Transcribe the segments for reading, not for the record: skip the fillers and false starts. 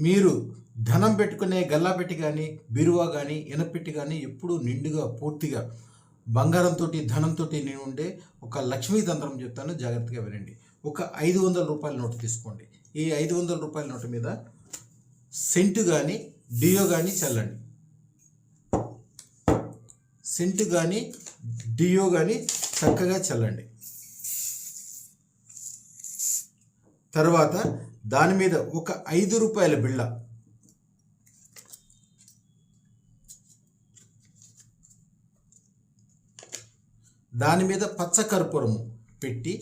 మీరు ధనం పెట్టుకునే గల్లా పెట్టి కానీ బీరువా కానీ ఇనపెట్టి కానీ ఎప్పుడూ నిండుగా పూర్తిగా బంగారంతో ధనంతో నేను ఉండే ఒక లక్ష్మీ తంత్రం చెప్తాను, జాగ్రత్తగా వినండి. ఒక 500 రూపాయల నోటు తీసుకోండి. ఈ 500 రూపాయల నోటు మీద సెంటు కానీ డియో కానీ చల్లండి. సెంటు కానీ డియో కానీ చక్కగా చల్లండి. తర్వాత దాని మీద ఒక 5 రూపాయల బిళ్ళ, దాని మీద పచ్చ కర్పూరము పెట్టి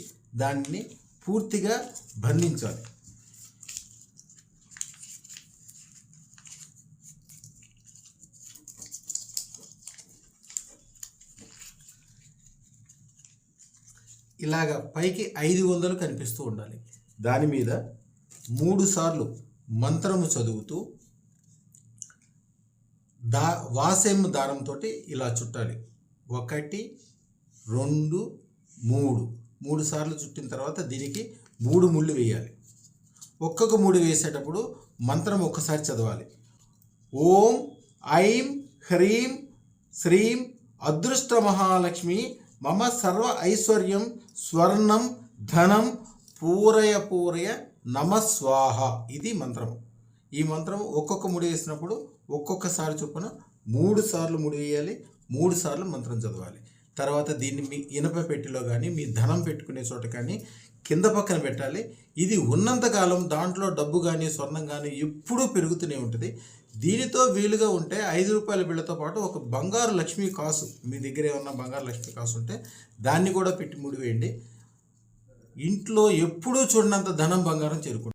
దాన్ని పూర్తిగా బంధించాలి. ఇలాగా పైకి 500 కనిపిస్తూ ఉండాలి. దాని మీద 3 సార్లు మంత్రము చదువుతూ వాసేము దారంతో ఇలా చుట్టాలి. 1 2 3 సార్లు చుట్టిన తర్వాత దీనికి 3 ముళ్ళు వేయాలి. ఒక్కొక్క ముడి వేసేటప్పుడు మంత్రం ఒక్కసారి చదవాలి. ఓం ఐం హ్రీం శ్రీం అదృష్ట మహాలక్ష్మి మమ సర్వ ఐశ్వర్యం స్వర్ణం ధనం పూరయ పూరయ నమ స్వాహ. ఇది మంత్రము. ఈ మంత్రము ఒక్కొక్క ముడి వేసినప్పుడు ఒక్కొక్కసారి చొప్పున 3 సార్లు ముడి వేయాలి, 3 సార్లు మంత్రం చదవాలి. తర్వాత దీన్ని మీ ఇనప పెట్టెలో కానీ మీ ధనం పెట్టుకునే చోట కానీ కింద పక్కన పెట్టాలి. ఇది ఉన్నంతకాలం దాంట్లో డబ్బు కానీ స్వర్ణం కానీ ఎప్పుడూ పెరుగుతూనే ఉంటుంది. దీనితో వీలుగా ఉంటే 5 రూపాయల బిళ్ళతో పాటు ఒక బంగారు లక్ష్మీ కాసు, మీ దగ్గర ఏమన్నా బంగారు లక్ష్మీ కాసు ఉంటే దాన్ని కూడా పెట్టి ముడివేయండి. ఇంట్లో ఎప్పుడూ చూడనంత ధనం బంగారం చేరుకుంటుంది.